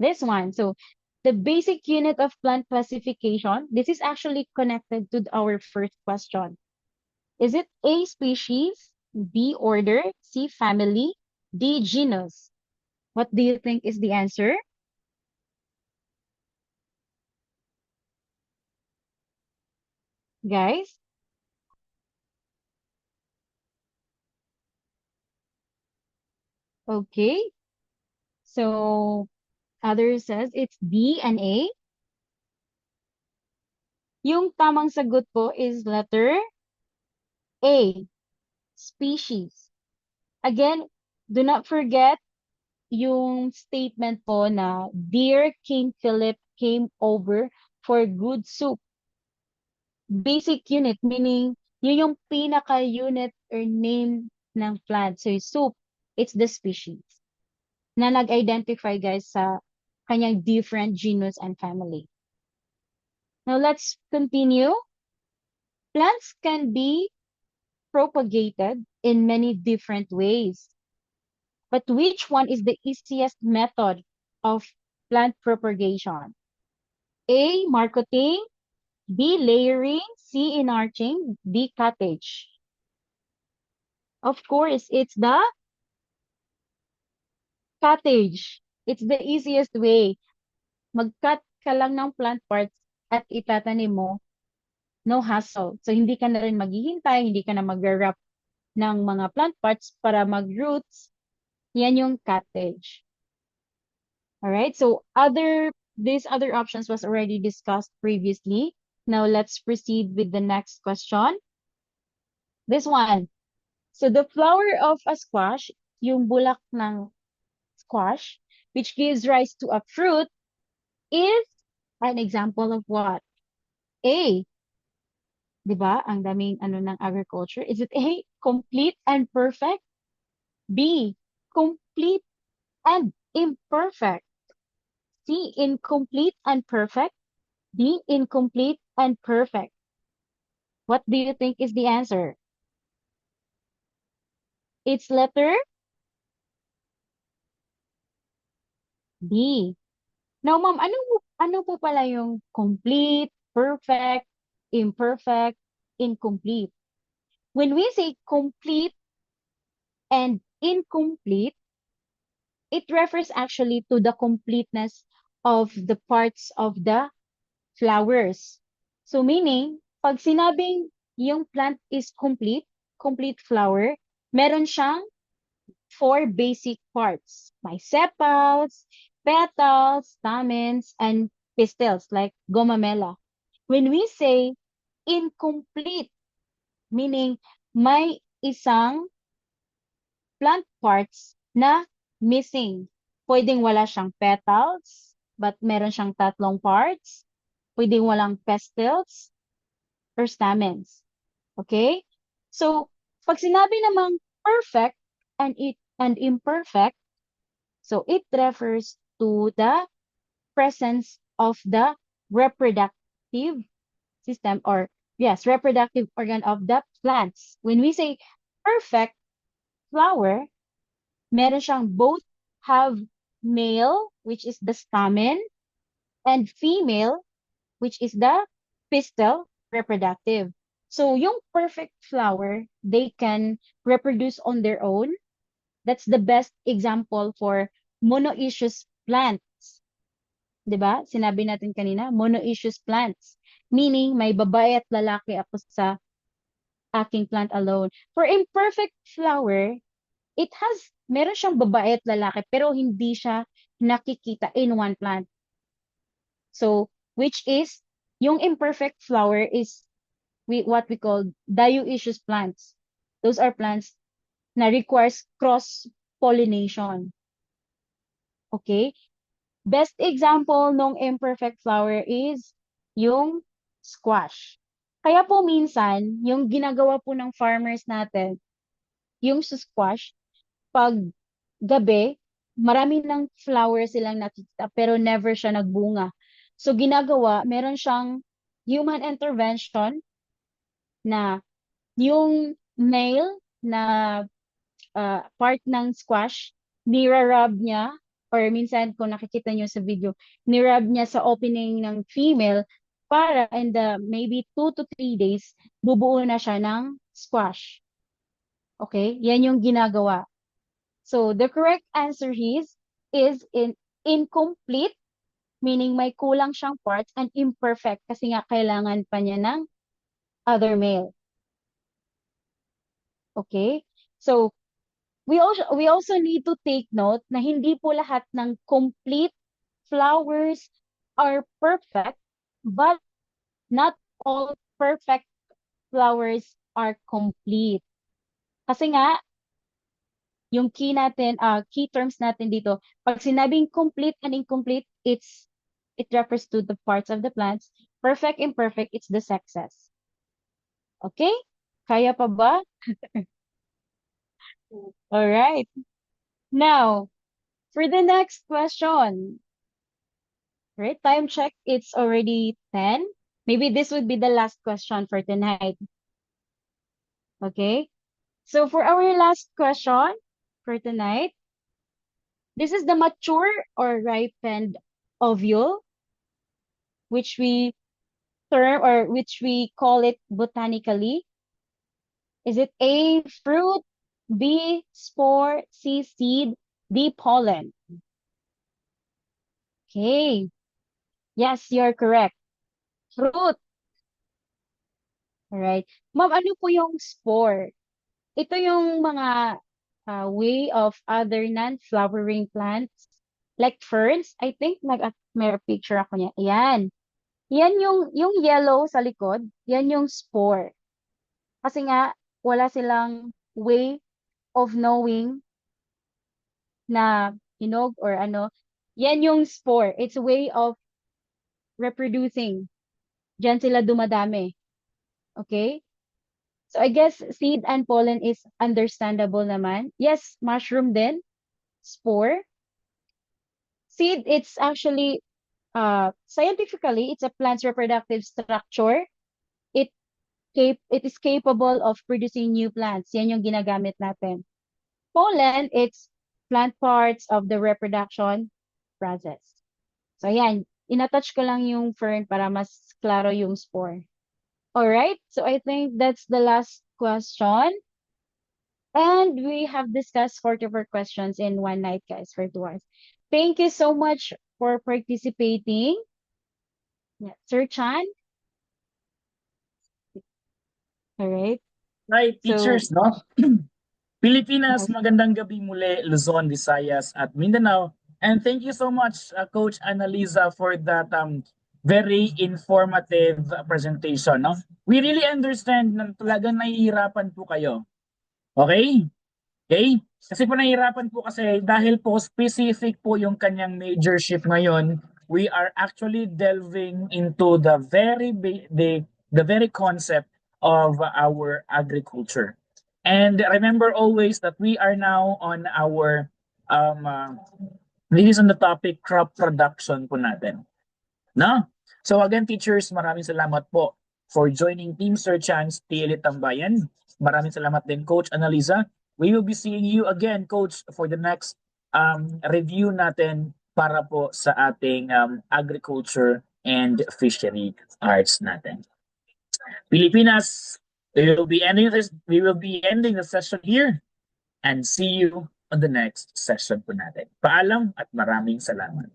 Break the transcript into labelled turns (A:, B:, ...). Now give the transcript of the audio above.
A: This one. So the basic unit of plant classification, this is actually connected to our first question. Is it A, species, B, order, C, family, D, genus? What do you think is the answer? Guys? Okay. So others says it's B and A. Yung tamang sagot po is letter A, species. Again, do not forget yung statement po na Dear King Philip came over for good soup. Basic unit, meaning yun yung pinaka-unit or name ng plant. So, yung soup, it's the species na nag-identify guys sa kanyang different genus and family. Now, let's continue. Plants can be propagated in many different ways. But which one is the easiest method of plant propagation? A, marketing, B, layering, C, enarching, D, cottage. Of course, it's the cottage. It's the easiest way. Mag-cut ka lang ng plant parts at itatanim mo, no hassle. So, hindi ka na rin maghihintay, hindi ka na mag-wrap ng mga plant parts para mag-roots. Yan yung cottage. Alright, so these other options was already discussed previously. Now, let's proceed with the next question. This one. So, the flower of a squash, yung bulak ng squash, which gives rise to a fruit, is an example of what? A, di ba? Ang daming ano ng agriculture. Is it A, complete and perfect? B, complete and imperfect? C, incomplete and perfect? D, incomplete and perfect? What do you think is the answer? It's letter D. Now, ma'am, ano po pala yung complete, perfect, imperfect, incomplete? When we say complete and incomplete, it refers actually to the completeness of the parts of the flowers. So meaning, pag sinabing yung plant is complete, complete flower, meron siyang four basic parts. May sepals, petals, stamens, and pistils like gomamela. When we say incomplete, meaning may isang plant parts na missing. Pwedeng wala siyang petals, but meron siyang tatlong parts. Pwedeng walang pestils or stamens. Okay? So, pag sinabi namang perfect and imperfect, so it refers to the presence of the reproductive system or yes, reproductive organ of the plants. When we say perfect flower, meron siyang both have male, which is the stamen, and female, which is the pistil reproductive. So yung perfect flower, they can reproduce on their own. That's the best example for monoecious plants. 'Di ba? Sinabi natin kanina, monoecious plants. Meaning, may babae at lalaki ako sa aking plant alone. For imperfect flower, meron siyang babae at lalaki, pero hindi siya nakikita in one plant. So, which is, yung imperfect flower is what we call dioecious plants. Those are plants na requires cross-pollination. Okay? Best example ng imperfect flower is yung squash. Kaya po minsan, yung ginagawa po ng farmers natin, yung sa squash, pag gabi, marami ng flower silang nakikita pero never siya nagbunga. So ginagawa, meron siyang human intervention na yung male na part ng squash, nira-rub niya or minsan kung nakikita nyo sa video, nirub niya sa opening ng female para in the maybe 2 to 3 days, bubuo na siya ng squash. Okay? Yan yung ginagawa. So, the correct answer is incomplete, meaning may kulang siyang parts, and imperfect kasi nga kailangan pa niya ng other male. Okay? So, we also need to take note na hindi po lahat ng complete flowers are perfect, but not all perfect flowers are complete. Kasi nga, yung key terms natin dito, pag sinabing complete and incomplete, it refers to the parts of the plants. Perfect, imperfect, it's the sexes. Okay? Kaya pa ba? All right. Now, for the next question, right? Time check, it's already 10. Maybe this would be the last question for tonight. Okay? So for our last question for tonight, this is the mature or ripened ovule, which we which we call it botanically. Is it A, fruit, B, spore, C, seed, D, pollen? Okay. Yes, you're correct. Fruit. Alright. Ma'am, ano po yung spore? Ito yung mga way of other non-flowering plants like ferns. I think may picture ako niya. Ayan. Yan yung yellow sa likod, yan yung spore. Kasi nga wala silang way of knowing na hinog or ano. Yan yung spore. It's a way of reproducing. Diyan sila dumadami. Okay? So I guess seed and pollen is understandable naman. Yes, mushroom din. Spore. Seed, it's actually, scientifically, it's a plant's reproductive structure. It it is capable of producing new plants. Yan yung ginagamit natin. Pollen, it's plant parts of the reproduction process. So yan, inatouch ko lang yung fern para mas klaro yung spore. Alright, so I think that's the last question. And we have discussed 44 questions in one night, guys, for 2 hours. Thank you so much for participating. Yeah. Sir Chan? All right.
B: Right, teachers,
A: So,
B: no? Pilipinas,
A: yes.
B: magandang gabi muli, Luzon, Visayas, at Mindanao. And thank you so much, Coach Annalisa, for that very informative presentation. No? We really understand na talagang nahihirapan po kayo. Okay? Okay? Kasi po nahihirapan po kasi dahil po specific po yung kanyang majorship ngayon, we are actually delving into the very concept of our agriculture. And remember always that we are now on our this is on the topic crop production po natin. No? So again, teachers, maraming salamat po for joining Team Sir Chance TLE Tambayan. Maraming salamat din, Coach Annalisa. We will be seeing you again, Coach, for the next review natin para po sa ating agriculture and fishery arts natin. Pilipinas, we will be ending the session here and see you on the next session po natin. Paalam at maraming salamat.